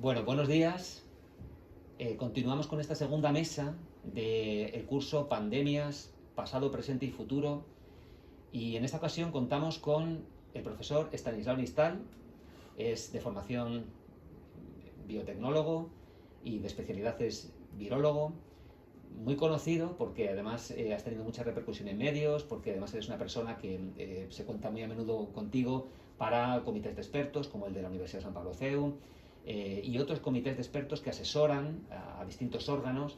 Bueno, buenos días. Continuamos con esta segunda mesa del curso Pandemias, Pasado, Presente y Futuro. Y en esta ocasión contamos con el profesor Estanislao Nistal. Es de formación biotecnólogo y de especialidad es virólogo. Muy conocido porque además has tenido mucha repercusión en medios, porque además eres una persona que se cuenta muy a menudo contigo para comités de expertos como el de la Universidad de San Pablo CEU, y otros comités de expertos que asesoran a distintos órganos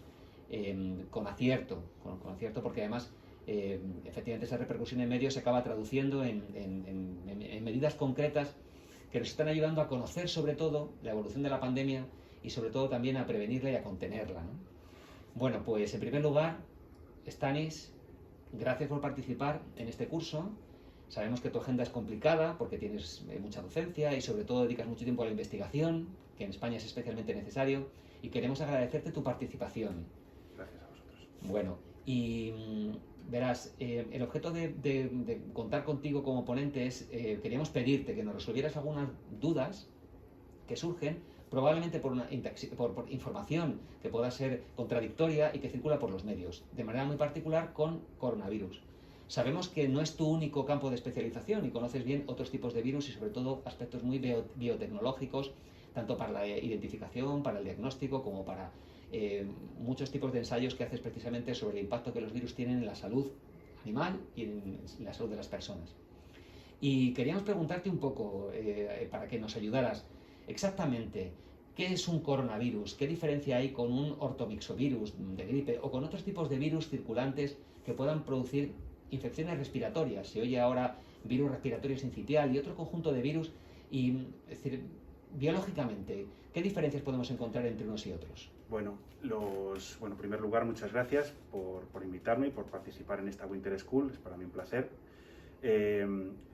con acierto, porque además efectivamente esa repercusión en medios se acaba traduciendo en medidas concretas que nos están ayudando a conocer sobre todo la evolución de la pandemia y sobre todo también a prevenirla y a contenerla, ¿no? Bueno, pues en primer lugar, Stanis, gracias por participar en este curso. Sabemos que tu agenda es complicada porque tienes mucha docencia y sobre todo dedicas mucho tiempo a la investigación, que en España es especialmente necesario, y queremos agradecerte tu participación. Gracias a vosotros. Bueno, y verás, el objeto de contar contigo como ponente es, queríamos pedirte que nos resolvieras algunas dudas que surgen probablemente por información que pueda ser contradictoria y que circula por los medios, de manera muy particular con coronavirus. Sabemos que no es tu único campo de especialización y conoces bien otros tipos de virus y sobre todo aspectos muy biotecnológicos, tanto para la identificación, para el diagnóstico, como para muchos tipos de ensayos que haces precisamente sobre el impacto que los virus tienen en la salud animal y en la salud de las personas. Y queríamos preguntarte un poco, para que nos ayudaras, exactamente, ¿qué es un coronavirus? ¿Qué diferencia hay con un ortomixovirus de gripe o con otros tipos de virus circulantes que puedan producir infecciones respiratorias? Se oye ahora virus respiratorio sincitial y otro conjunto de virus. Y, es decir, biológicamente, ¿qué diferencias podemos encontrar entre unos y otros? Bueno, en primer lugar, muchas gracias por invitarme y por participar en esta Winter School. Es para mí un placer.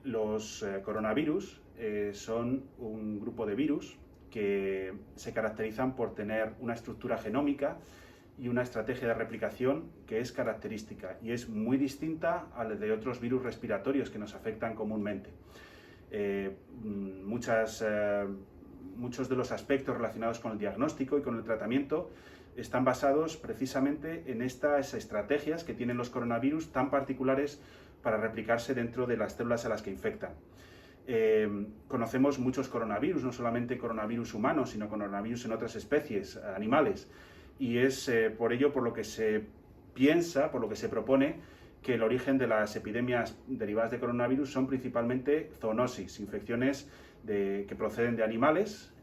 Los coronavirus son un grupo de virus que se caracterizan por tener una estructura genómica y una estrategia de replicación que es característica y es muy distinta a la de otros virus respiratorios que nos afectan comúnmente. Muchos de los aspectos relacionados con el diagnóstico y con el tratamiento están basados precisamente en estas estrategias que tienen los coronavirus tan particulares para replicarse dentro de las células a las que infectan. Conocemos muchos coronavirus, no solamente coronavirus humanos, sino coronavirus en otras especies animales, y es por ello por lo que se piensa, por lo que se propone, que el origen de las epidemias derivadas de coronavirus son principalmente zoonosis, infecciones que proceden de animales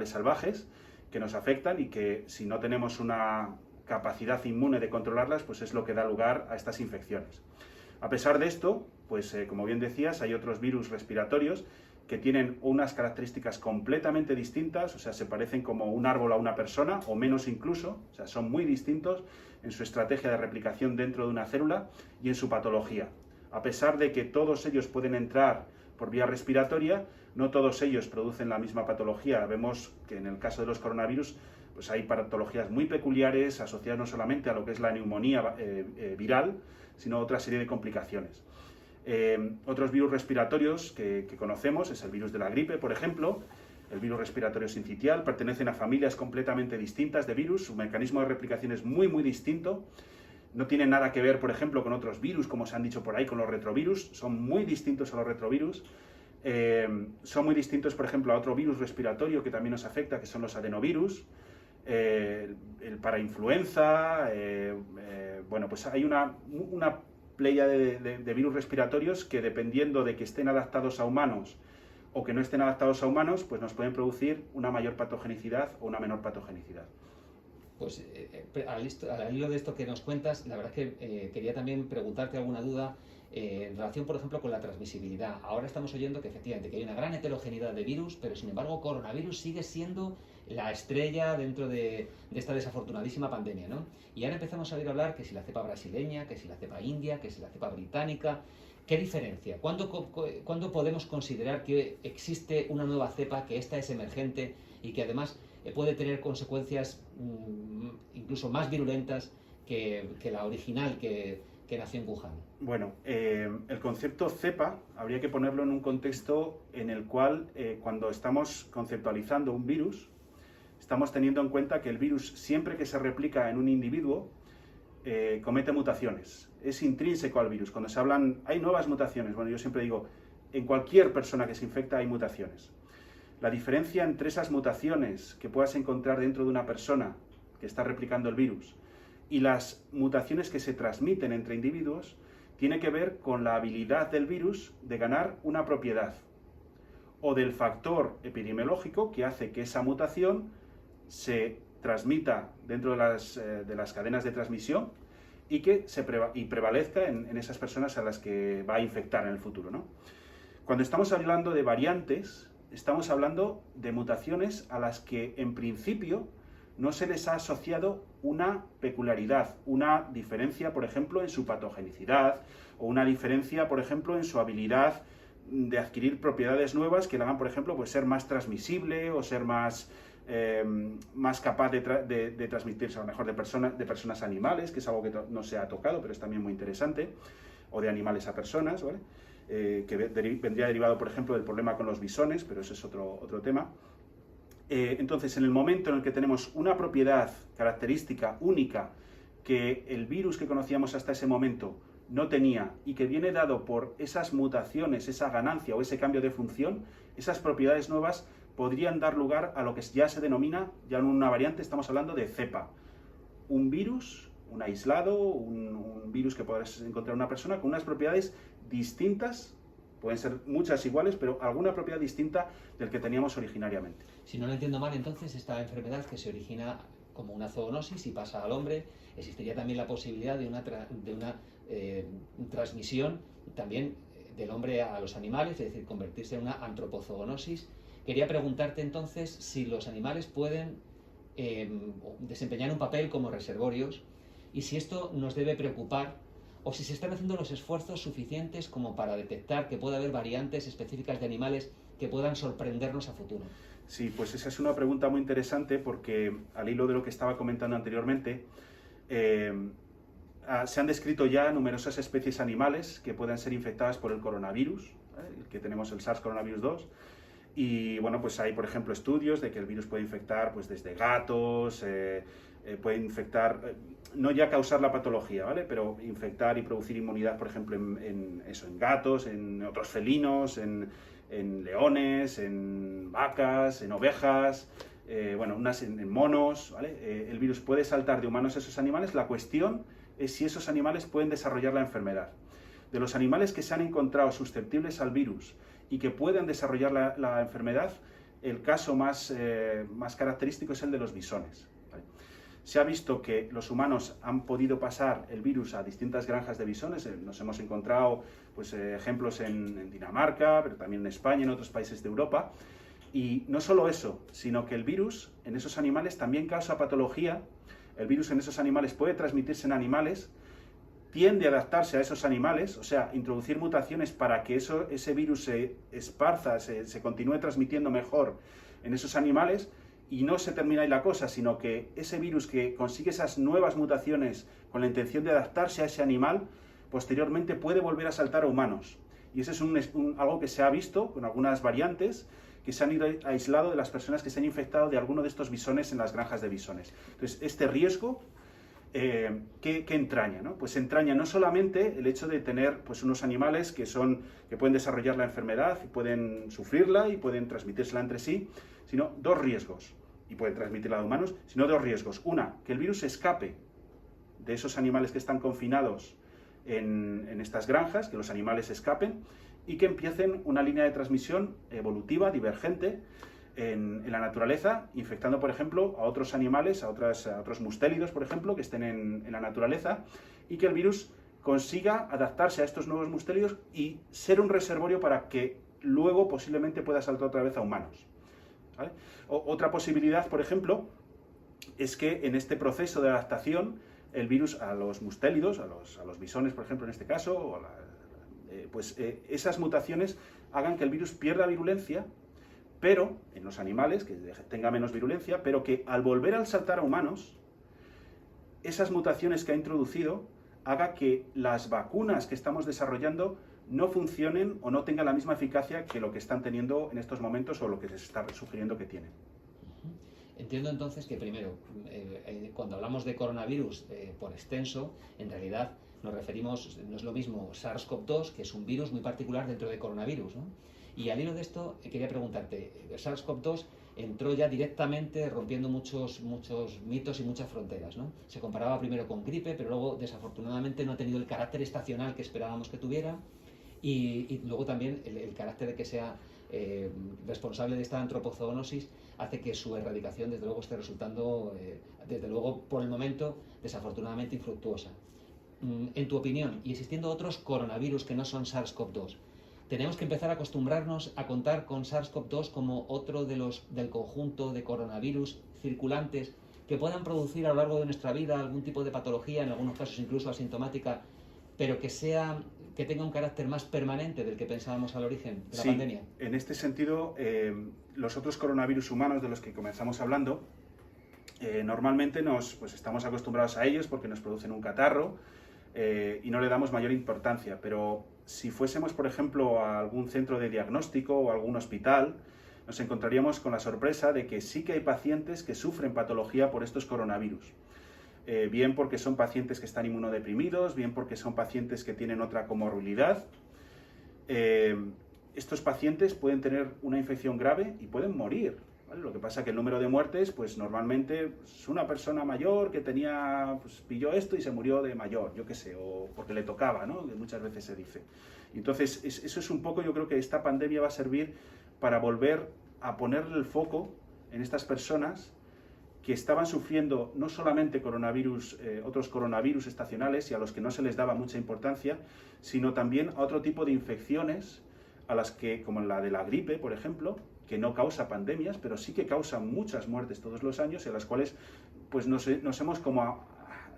salvajes, que nos afectan y que si no tenemos una capacidad inmune de controlarlas, pues es lo que da lugar a estas infecciones. A pesar de esto, pues como bien decías, hay otros virus respiratorios que tienen unas características completamente distintas, o sea, se parecen como un árbol a una persona, o menos incluso, o sea, son muy distintos en su estrategia de replicación dentro de una célula y en su patología. A pesar de que todos ellos pueden entrar por vía respiratoria, no todos ellos producen la misma patología. Vemos que en el caso de los coronavirus, pues hay patologías muy peculiares asociadas no solamente a lo que es la neumonía viral, sino a otra serie de complicaciones. Otros virus respiratorios que conocemos es el virus de la gripe, por ejemplo, el virus respiratorio sincitial, pertenecen a familias completamente distintas de virus, su mecanismo de replicación es muy distinto, no tiene nada que ver, por ejemplo, con otros virus, como se han dicho por ahí, con los retrovirus, son muy distintos a los retrovirus, son muy distintos, por ejemplo, a otro virus respiratorio que también nos afecta, que son los adenovirus, el parainfluenza, bueno, pues hay una playa de virus respiratorios que dependiendo de que estén adaptados a humanos o que no estén adaptados a humanos, pues nos pueden producir una mayor patogenicidad o una menor patogenicidad. Pues al hilo de esto que nos cuentas, la verdad es que quería también preguntarte alguna duda en relación, por ejemplo, con la transmisibilidad. Ahora estamos oyendo que efectivamente que hay una gran heterogeneidad de virus, pero sin embargo coronavirus sigue siendo la estrella dentro de esta desafortunadísima pandemia, ¿no? Y ahora empezamos a oír hablar que si la cepa brasileña, que si la cepa india, que si la cepa británica. ¿Qué diferencia? ¿Cuándo podemos considerar que existe una nueva cepa, que esta es emergente y que además puede tener consecuencias incluso más virulentas que la original que nació en Wuhan? Bueno, el concepto cepa habría que ponerlo en un contexto en el cual cuando estamos conceptualizando un virus, estamos teniendo en cuenta que el virus, siempre que se replica en un individuo, comete mutaciones. Es intrínseco al virus. Cuando se hablan, hay nuevas mutaciones. Bueno, yo siempre digo, en cualquier persona que se infecta hay mutaciones. La diferencia entre esas mutaciones que puedas encontrar dentro de una persona que está replicando el virus y las mutaciones que se transmiten entre individuos tiene que ver con la habilidad del virus de ganar una propiedad o del factor epidemiológico que hace que esa mutación se transmita dentro de las cadenas de transmisión y que prevalezca en esas personas a las que va a infectar en el futuro, ¿no? Cuando estamos hablando de variantes, estamos hablando de mutaciones a las que en principio no se les ha asociado una peculiaridad, una diferencia, por ejemplo, en su patogenicidad, o una diferencia, por ejemplo, en su habilidad de adquirir propiedades nuevas que le hagan, por ejemplo, pues ser más transmisible o ser más capaz de transmitirse a lo mejor de personas a animales, que es algo que no se ha tocado, pero es también muy interesante, o de animales a personas, ¿vale? Que vendría derivado, por ejemplo, del problema con los bisones, pero ese es otro tema. Entonces, en el momento en el que tenemos una propiedad característica única que el virus que conocíamos hasta ese momento no tenía y que viene dado por esas mutaciones, esa ganancia o ese cambio de función, esas propiedades nuevas podrían dar lugar a lo que ya se denomina, ya en una variante estamos hablando de cepa. Un virus, un aislado, un virus que podrás encontrar en una persona con unas propiedades distintas, pueden ser muchas iguales, pero alguna propiedad distinta del que teníamos originariamente. Si no lo entiendo mal, entonces esta enfermedad que se origina como una zoonosis y pasa al hombre, existiría también la posibilidad de una transmisión también del hombre a los animales, es decir, convertirse en una antropozoonosis. Quería preguntarte entonces si los animales pueden desempeñar un papel como reservorios y si esto nos debe preocupar o si se están haciendo los esfuerzos suficientes como para detectar que puede haber variantes específicas de animales que puedan sorprendernos a futuro. Sí, pues esa es una pregunta muy interesante porque al hilo de lo que estaba comentando anteriormente, se han descrito ya numerosas especies animales que puedan ser infectadas por el coronavirus, que tenemos el SARS coronavirus 2, y bueno, pues hay por ejemplo estudios de que el virus puede infectar pues desde gatos, puede infectar, no ya causar la patología, ¿vale? Pero infectar y producir inmunidad, por ejemplo, en gatos, en otros felinos, en leones, en vacas, en ovejas, bueno, unas en monos, ¿vale? El virus puede saltar de humanos a esos animales. La cuestión es si esos animales pueden desarrollar la enfermedad. De los animales que se han encontrado susceptibles al virus y que pueden desarrollar la enfermedad, el caso más característico es el de los bisones, ¿vale? Se ha visto que los humanos han podido pasar el virus a distintas granjas de bisones. Nos hemos encontrado pues, ejemplos en Dinamarca, pero también en España y en otros países de Europa. Y no solo eso, sino que el virus en esos animales también causa patología. El virus en esos animales puede transmitirse en animales, tiende a adaptarse a esos animales, o sea, introducir mutaciones para que ese virus se esparza, se continúe transmitiendo mejor en esos animales. Y no se termina ahí la cosa, sino que ese virus que consigue esas nuevas mutaciones con la intención de adaptarse a ese animal, posteriormente puede volver a saltar a humanos. Y eso es algo que se ha visto con algunas variantes que se han ido aislado de las personas que se han infectado de alguno de estos bisones en las granjas de bisones. Entonces, este riesgo, ¿qué entraña, ¿no? Pues entraña no solamente el hecho de tener pues, unos animales que pueden desarrollar la enfermedad, y pueden sufrirla y pueden transmitírsela entre sí, sino dos riesgos, y pueden transmitirla a humanos, sino dos riesgos. Una, que el virus escape de esos animales que están confinados en estas granjas, que los animales escapen, y que empiecen una línea de transmisión evolutiva, divergente, en la naturaleza, infectando, por ejemplo, a otros animales, a otros mustélidos, por ejemplo, que estén en la naturaleza, y que el virus consiga adaptarse a estos nuevos mustélidos y ser un reservorio para que luego posiblemente pueda saltar otra vez a humanos, ¿vale? Otra posibilidad, por ejemplo, es que en este proceso de adaptación el virus a los mustélidos, a los bisones, por ejemplo, en este caso, esas mutaciones hagan que el virus pierda virulencia, pero en los animales, que tenga menos virulencia, pero que al volver a saltar a humanos, esas mutaciones que ha introducido haga que las vacunas que estamos desarrollando no funcionen o no tengan la misma eficacia que lo que están teniendo en estos momentos o lo que se está sugiriendo que tienen. Entiendo entonces que primero, cuando hablamos de coronavirus por extenso, en realidad nos referimos, no es lo mismo SARS-CoV-2, que es un virus muy particular dentro de coronavirus, ¿no? Y al hilo de esto, quería preguntarte, SARS-CoV-2 entró ya directamente rompiendo muchos mitos y muchas fronteras, ¿no? Se comparaba primero con gripe, pero luego desafortunadamente no ha tenido el carácter estacional que esperábamos que tuviera, y luego también el carácter de que sea responsable de esta antropozoonosis hace que su erradicación desde luego esté resultando, desde luego por el momento, desafortunadamente infructuosa. En tu opinión, y existiendo otros coronavirus que no son SARS-CoV-2, ¿tenemos que empezar a acostumbrarnos a contar con SARS-CoV-2 como otro del conjunto de coronavirus circulantes que puedan producir a lo largo de nuestra vida algún tipo de patología, en algunos casos incluso asintomática, pero que tenga un carácter más permanente del que pensábamos al origen de la pandemia? En este sentido, los otros coronavirus humanos de los que comenzamos hablando, normalmente pues estamos acostumbrados a ellos porque nos producen un catarro y no le damos mayor importancia, pero si fuésemos, por ejemplo, a algún centro de diagnóstico o a algún hospital, nos encontraríamos con la sorpresa de que sí que hay pacientes que sufren patología por estos coronavirus. Bien porque son pacientes que están inmunodeprimidos, bien porque son pacientes que tienen otra comorbilidad. Estos pacientes pueden tener una infección grave y pueden morir, ¿vale? Lo que pasa es que el número de muertes, pues normalmente es una persona mayor que pues, pilló esto y se murió de mayor, yo qué sé, o porque le tocaba, ¿no? Que muchas veces se dice. Entonces, eso es un poco, yo creo que esta pandemia va a servir para volver a ponerle el foco en estas personas que estaban sufriendo no solamente coronavirus, otros coronavirus estacionales y a los que no se les daba mucha importancia, sino también a otro tipo de infecciones a las que, como la de la gripe, por ejemplo, que no causa pandemias, pero sí que causa muchas muertes todos los años, en las cuales pues nos hemos como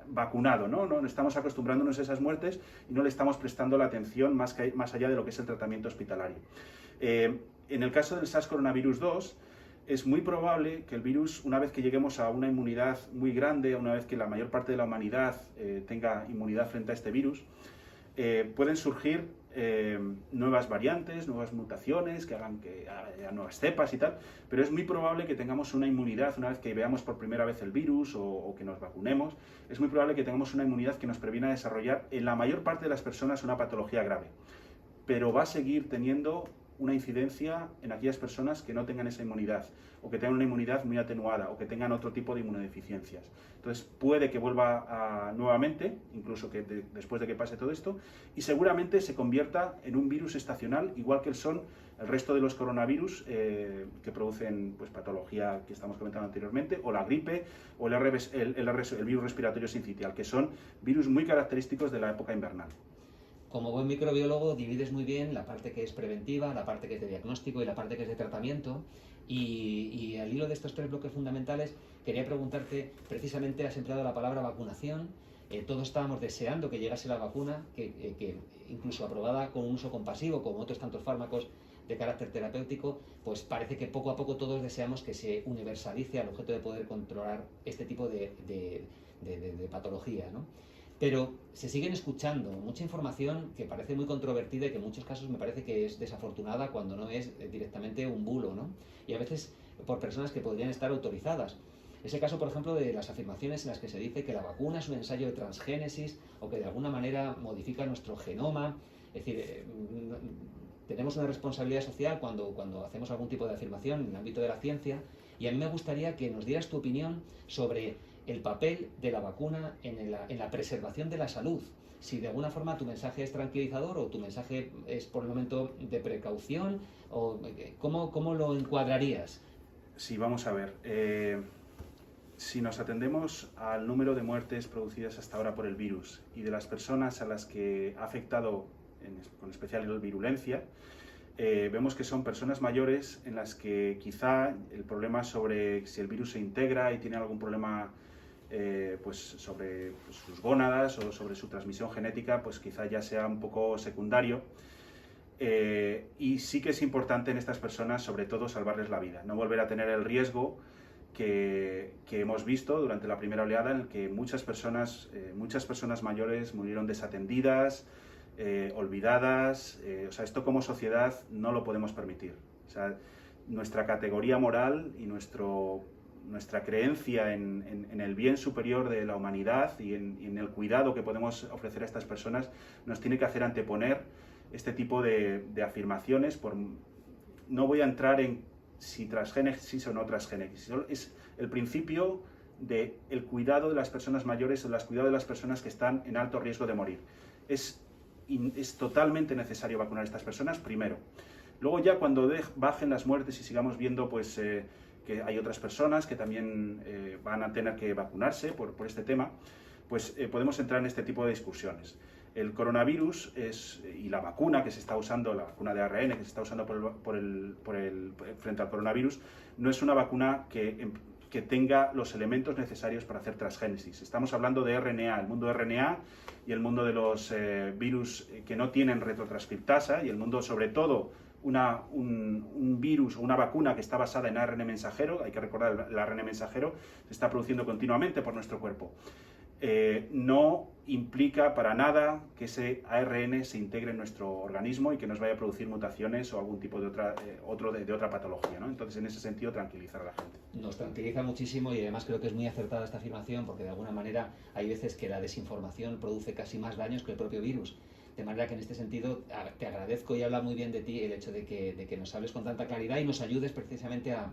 vacunado, ¿no? No estamos acostumbrándonos a esas muertes y no le estamos prestando la atención más allá de lo que es el tratamiento hospitalario. En el caso del SARS-CoV-2, es muy probable que el virus, una vez que lleguemos a una inmunidad muy grande, una vez que la mayor parte de la humanidad tenga inmunidad frente a este virus, pueden surgir nuevas variantes, nuevas mutaciones que hagan que haya nuevas cepas y tal, pero es muy probable que tengamos una inmunidad, una vez que veamos por primera vez el virus o que nos vacunemos, es muy probable que tengamos una inmunidad que nos previene a desarrollar en la mayor parte de las personas una patología grave, pero va a seguir teniendo una incidencia en aquellas personas que no tengan esa inmunidad, o que tengan una inmunidad muy atenuada, o que tengan otro tipo de inmunodeficiencias. Entonces puede que vuelva nuevamente, incluso que después de que pase todo esto, y seguramente se convierta en un virus estacional, igual que son el resto de los coronavirus que producen pues, patología que estamos comentando anteriormente, o la gripe, o el virus respiratorio sincitial, que son virus muy característicos de la época invernal. Como buen microbiólogo divides muy bien la parte que es preventiva, la parte que es de diagnóstico y la parte que es de tratamiento. Y al hilo de estos tres bloques fundamentales, quería preguntarte, precisamente has empleado la palabra vacunación. Todos estábamos deseando que llegase la vacuna, que incluso aprobada con un uso compasivo, como otros tantos fármacos de carácter terapéutico, pues parece que poco a poco todos deseamos que se universalice al objeto de poder controlar este tipo de patología, ¿no? Pero se siguen escuchando mucha información que parece muy controvertida y que en muchos casos me parece que es desafortunada cuando no es directamente un bulo, ¿no? Y a veces por personas que podrían estar autorizadas. Es el caso, por ejemplo, de las afirmaciones en las que se dice que la vacuna es un ensayo de transgénesis o que de alguna manera modifica nuestro genoma. Es decir, tenemos una responsabilidad social cuando hacemos algún tipo de afirmación en el ámbito de la ciencia, y a mí me gustaría que nos dieras tu opinión sobre el papel de la vacuna en la preservación de la salud. Si de alguna forma tu mensaje es tranquilizador o tu mensaje es por el momento de precaución, o ¿cómo lo encuadrarías? Sí, vamos a ver. Si nos atendemos al número de muertes producidas hasta ahora por el virus y de las personas a las que ha afectado con especial virulencia, vemos que son personas mayores en las que quizá el problema sobre si el virus se integra y tiene algún problema pues sobre sus gónadas o sobre su transmisión genética, pues quizá ya sea un poco secundario. Y sí que es importante en estas personas, sobre todo, salvarles la vida, no volver a tener el riesgo que hemos visto durante la primera oleada, en el que muchas personas mayores murieron desatendidas, olvidadas. O sea, esto como sociedad no lo podemos permitir. O sea, nuestra categoría moral y nuestro nuestra creencia en el bien superior de la humanidad y en el cuidado que podemos ofrecer a estas personas nos tiene que hacer anteponer este tipo de afirmaciones. No voy a entrar en si transgénesis o no transgénesis, es el principio del cuidado de las personas mayores o el cuidado de las personas que están en alto riesgo de morir. Es totalmente necesario vacunar a estas personas primero. Luego ya cuando bajen las muertes y sigamos viendo pues, que hay otras personas que también van a tener que vacunarse por este tema, pues podemos entrar en este tipo de discusiones. El coronavirus y la vacuna que se está usando, la vacuna de ARN que se está usando frente al coronavirus, no es una vacuna que tenga los elementos necesarios para hacer transgénesis. Estamos hablando de RNA, el mundo de RNA y el mundo de los virus que no tienen retrotranscriptasa y el mundo, sobre todo, un virus o una vacuna que está basada en ARN mensajero. Hay que recordar, el ARN mensajero se está produciendo continuamente por nuestro cuerpo. No implica para nada que ese ARN se integre en nuestro organismo y que nos vaya a producir mutaciones o algún tipo de otra patología, ¿no? Entonces, en ese sentido, tranquilizar a la gente. Nos tranquiliza muchísimo y además creo que es muy acertada esta afirmación, porque de alguna manera hay veces que la desinformación produce casi más daños que el propio virus. De manera que en este sentido te agradezco y habla muy bien de ti el hecho de que nos hables con tanta claridad y nos ayudes precisamente a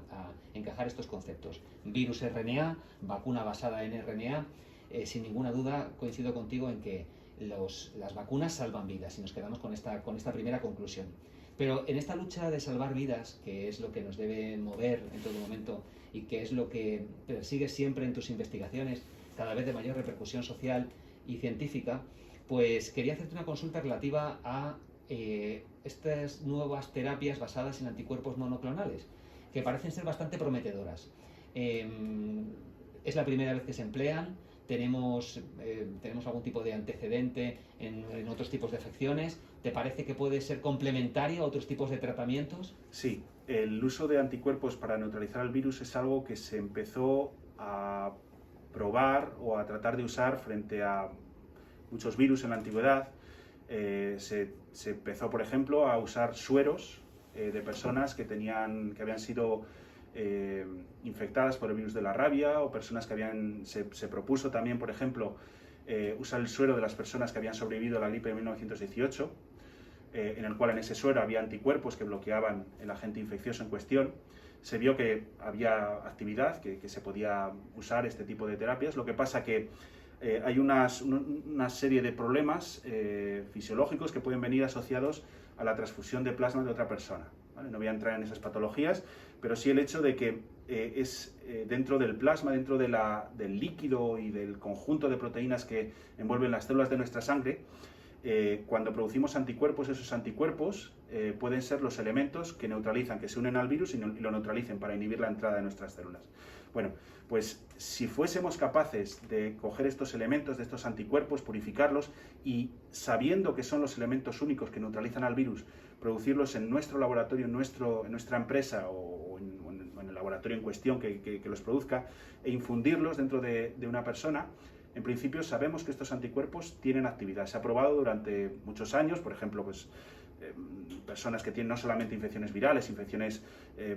encajar estos conceptos. Virus RNA, vacuna basada en RNA. Sin ninguna duda coincido contigo en que las vacunas salvan vidas y nos quedamos con esta primera conclusión. Pero en esta lucha de salvar vidas, que es lo que nos debe mover en todo momento y que es lo que persigues siempre en tus investigaciones, cada vez de mayor repercusión social y científica, pues quería hacerte una consulta relativa a estas nuevas terapias basadas en anticuerpos monoclonales, que parecen ser bastante prometedoras. Es la primera vez que se emplean. Tenemos algún tipo de antecedente en otros tipos de afecciones. ¿Te parece que puede ser complementario a otros tipos de tratamientos? Sí, el uso de anticuerpos para neutralizar el virus es algo que se empezó a probar o a tratar de usar frente a muchos virus en la antigüedad. Se empezó, por ejemplo, a usar sueros de personas que habían sido infectadas por el virus de la rabia, o personas que se propuso también, por ejemplo, usar el suero de las personas que habían sobrevivido a la gripe de 1918, en el cual en ese suero había anticuerpos que bloqueaban el agente infeccioso en cuestión. Se vio que había actividad, que se podía usar este tipo de terapias. Lo que pasa que hay una serie de problemas fisiológicos que pueden venir asociados a la transfusión de plasma de otra persona, ¿vale? No voy a entrar en esas patologías, pero sí el hecho de que dentro del plasma, dentro del líquido y del conjunto de proteínas que envuelven las células de nuestra sangre, cuando producimos anticuerpos, esos anticuerpos pueden ser los elementos que neutralizan, que se unen al virus y lo neutralicen para inhibir la entrada de nuestras células. Bueno, pues si fuésemos capaces de coger estos elementos de estos anticuerpos, purificarlos y, sabiendo que son los elementos únicos que neutralizan al virus, producirlos en nuestro laboratorio, en nuestra empresa o en el laboratorio en cuestión que los produzca, e infundirlos dentro de una persona, en principio sabemos que estos anticuerpos tienen actividad. Se ha probado durante muchos años, por ejemplo, pues, personas que tienen no solamente infecciones virales, infecciones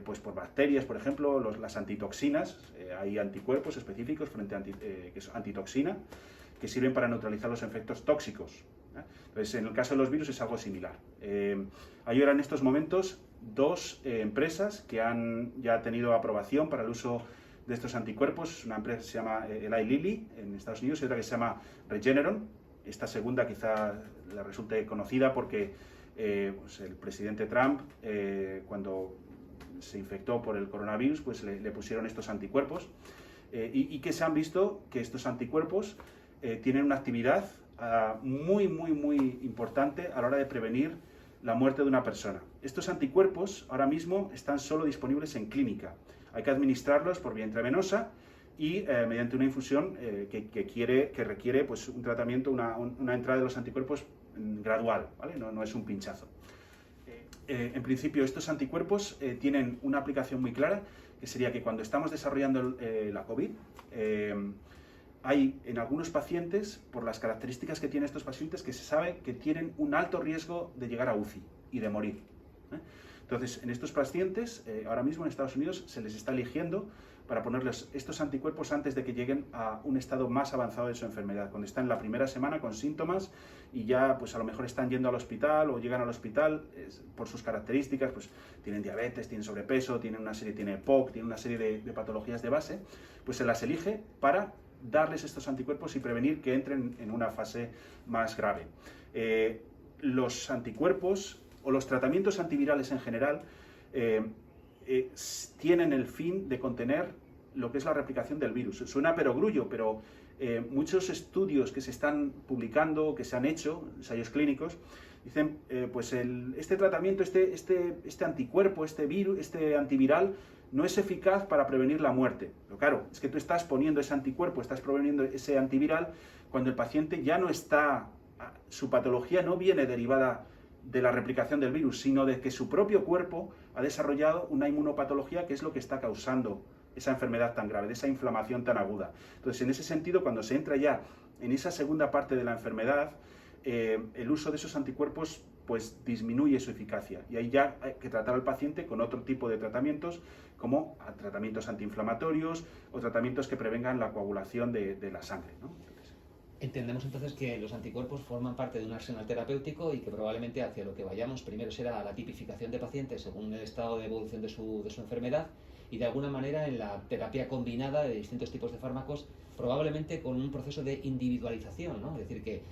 pues por bacterias, por ejemplo, las antitoxinas. Hay anticuerpos específicos que es antitoxina, que sirven para neutralizar los efectos tóxicos. Entonces, en el caso de los virus es algo similar. Hay ahora en estos momentos dos empresas que han ya tenido aprobación para el uso de estos anticuerpos. Una empresa que se llama Eli Lilly en Estados Unidos y otra que se llama Regeneron. Esta segunda quizá le resulte conocida porque pues el presidente Trump, cuando se infectó por el coronavirus, pues le pusieron estos anticuerpos y que se han visto que estos anticuerpos tienen una actividad muy importante a la hora de prevenir la muerte de una persona. Estos anticuerpos ahora mismo están solo disponibles en clínica. Hay que administrarlos por vía intravenosa y mediante una infusión que requiere pues, un tratamiento, una entrada de los anticuerpos gradual, ¿vale? No es un pinchazo. En principio, estos anticuerpos tienen una aplicación muy clara, que sería que cuando estamos desarrollando la COVID, hay en algunos pacientes, por las características que tienen estos pacientes, que se sabe que tienen un alto riesgo de llegar a UCI y de morir. Entonces, en estos pacientes, ahora mismo en Estados Unidos se les está eligiendo para ponerles estos anticuerpos antes de que lleguen a un estado más avanzado de su enfermedad, cuando están en la primera semana con síntomas y ya pues a lo mejor están yendo al hospital o llegan al hospital por sus características, pues tienen diabetes, tienen sobrepeso, tienen EPOC, tienen una serie de patologías de base, pues se las elige para darles estos anticuerpos y prevenir que entren en una fase más grave. Los anticuerpos o los tratamientos antivirales en general tienen el fin de contener lo que es la replicación del virus. Suena perogrullo, pero muchos estudios que se están publicando, que se han hecho, ensayos clínicos, dicen, pues este tratamiento, este anticuerpo, este virus, este antiviral, no es eficaz para prevenir la muerte. Pero claro, es que tú estás poniendo ese anticuerpo, estás proveniendo ese antiviral cuando el paciente ya no está, su patología no viene derivada de la replicación del virus, sino de que su propio cuerpo ha desarrollado una inmunopatología que es lo que está causando esa enfermedad tan grave, de esa inflamación tan aguda. Entonces, en ese sentido, cuando se entra ya en esa segunda parte de la enfermedad, el uso de esos anticuerpos pues disminuye su eficacia y ahí ya hay que tratar al paciente con otro tipo de tratamientos, como tratamientos antiinflamatorios o tratamientos que prevengan la coagulación de la sangre, ¿no? Entendemos entonces que los anticuerpos forman parte de un arsenal terapéutico y que probablemente hacia lo que vayamos primero será la tipificación de pacientes según el estado de evolución de su enfermedad y de alguna manera en la terapia combinada de distintos tipos de fármacos, probablemente con un proceso de individualización, ¿no? Es decir, que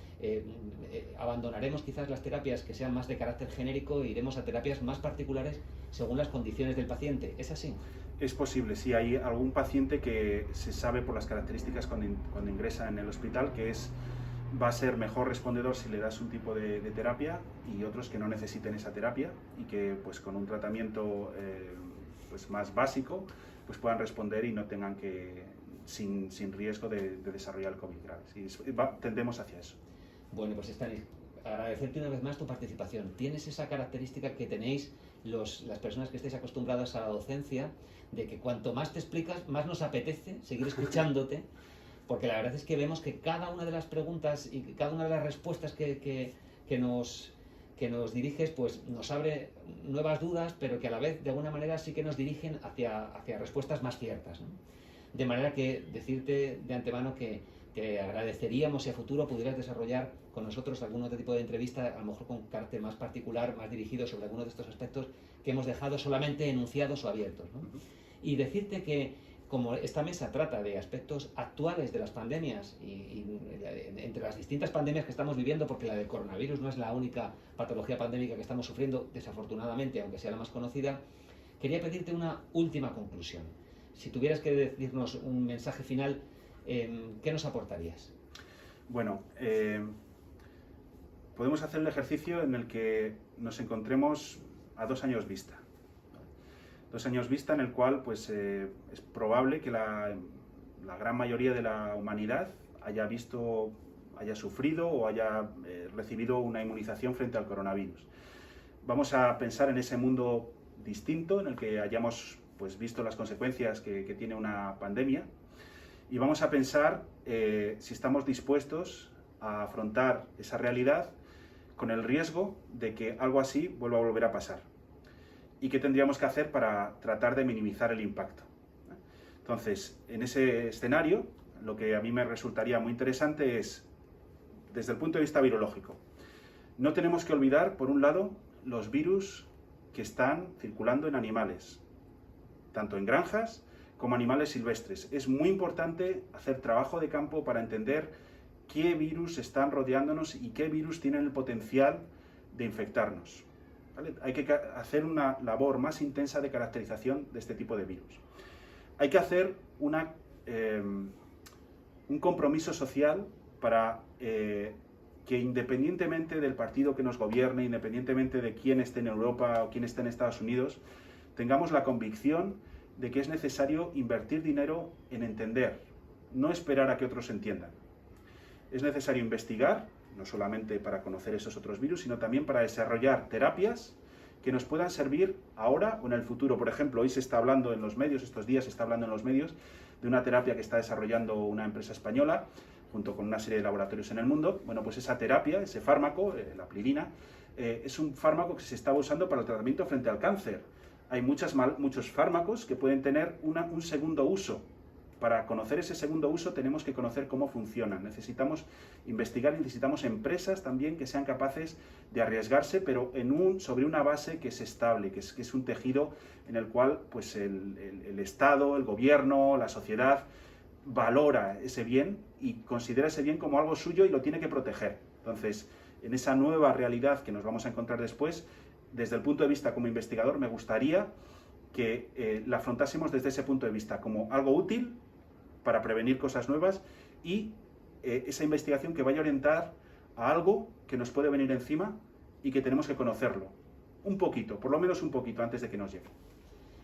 abandonaremos quizás las terapias que sean más de carácter genérico e iremos a terapias más particulares según las condiciones del paciente. ¿Es así? Es posible, sí, hay algún paciente que se sabe por las características cuando ingresa en el hospital que va a ser mejor respondedor si le das un tipo de terapia y otros que no necesiten esa terapia y que pues con un tratamiento pues más básico pues puedan responder y no tengan que, sin riesgo de desarrollar el COVID grave. Sí, tendemos hacia eso. Bueno, pues Stanis, agradecerte una vez más tu participación. Tienes esa característica que tenéis las personas que estéis acostumbradas a la docencia, de que cuanto más te explicas, más nos apetece seguir escuchándote, porque la verdad es que vemos que cada una de las preguntas y cada una de las respuestas que nos diriges, pues nos abre nuevas dudas, pero que a la vez de alguna manera sí que nos dirigen hacia respuestas más ciertas, ¿no? De manera que decirte de antemano que te agradeceríamos si a futuro pudieras desarrollar con nosotros algún otro tipo de entrevista, a lo mejor con carácter más particular, más dirigido sobre algunos de estos aspectos que hemos dejado solamente enunciados o abiertos, ¿no? Y decirte que como esta mesa trata de aspectos actuales de las pandemias y entre las distintas pandemias que estamos viviendo, porque la del coronavirus no es la única patología pandémica que estamos sufriendo, desafortunadamente, aunque sea la más conocida, quería pedirte una última conclusión. Si tuvieras que decirnos un mensaje final, ¿qué nos aportarías? Bueno, podemos hacer el ejercicio en el que nos encontremos a 2 años vista. 2 años vista en el cual pues, es probable que la gran mayoría de la humanidad haya sufrido o haya recibido una inmunización frente al coronavirus. Vamos a pensar en ese mundo distinto en el que hayamos pues, visto las consecuencias que tiene una pandemia y vamos a pensar si estamos dispuestos a afrontar esa realidad con el riesgo de que algo así vuelva a volver a pasar. ¿Y qué tendríamos que hacer para tratar de minimizar el impacto? Entonces, en ese escenario, lo que a mí me resultaría muy interesante es, desde el punto de vista virológico, no tenemos que olvidar, por un lado, los virus que están circulando en animales, tanto en granjas como animales silvestres. Es muy importante hacer trabajo de campo para entender qué virus están rodeándonos y qué virus tienen el potencial de infectarnos. ¿Vale? Hay que hacer una labor más intensa de caracterización de este tipo de virus. Hay que hacer un compromiso social para que independientemente del partido que nos gobierne, independientemente de quién esté en Europa o quién esté en Estados Unidos, tengamos la convicción de que es necesario invertir dinero en entender, no esperar a que otros entiendan. Es necesario investigar, no solamente para conocer esos otros virus, sino también para desarrollar terapias que nos puedan servir ahora o en el futuro. Por ejemplo, hoy se está hablando en los medios, estos días se está hablando en los medios, de una terapia que está desarrollando una empresa española, junto con una serie de laboratorios en el mundo. Bueno, pues esa terapia, ese fármaco, la apirina, es un fármaco que se estaba usando para el tratamiento frente al cáncer. Hay muchos fármacos que pueden tener un segundo uso. Para conocer ese segundo uso tenemos que conocer cómo funcionan. Necesitamos investigar, necesitamos empresas también que sean capaces de arriesgarse, pero sobre una base que es estable, que es un tejido en el cual pues, el Estado, el gobierno, la sociedad valora ese bien y considera ese bien como algo suyo y lo tiene que proteger. Entonces, en esa nueva realidad que nos vamos a encontrar después, desde el punto de vista como investigador, me gustaría que la afrontásemos desde ese punto de vista como algo útil para prevenir cosas nuevas y esa investigación que vaya a orientar a algo que nos puede venir encima y que tenemos que conocerlo. Un poquito, por lo menos un poquito antes de que nos llegue.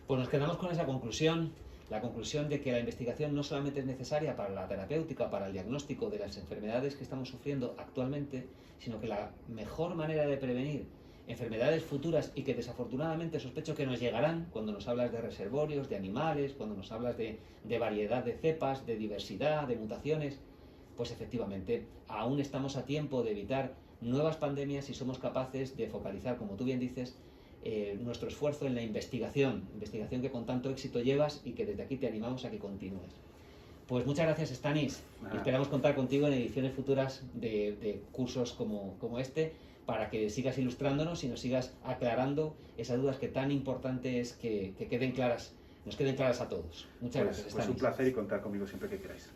Pues nos quedamos con esa conclusión, la conclusión de que la investigación no solamente es necesaria para la terapéutica, para el diagnóstico de las enfermedades que estamos sufriendo actualmente, sino que la mejor manera de prevenir enfermedades futuras y que desafortunadamente sospecho que nos llegarán cuando nos hablas de reservorios, de animales, cuando nos hablas de variedad de cepas, de diversidad, de mutaciones, pues efectivamente aún estamos a tiempo de evitar nuevas pandemias si somos capaces de focalizar, como tú bien dices, nuestro esfuerzo en la investigación que con tanto éxito llevas y que desde aquí te animamos a que continúes. Pues muchas gracias, Stanis. Esperamos contar contigo en ediciones futuras de cursos como este, para que sigas ilustrándonos y nos sigas aclarando esas dudas que tan importante es que queden claras, nos queden claras a todos. Muchas gracias, Pues un placer y contar conmigo siempre que queráis.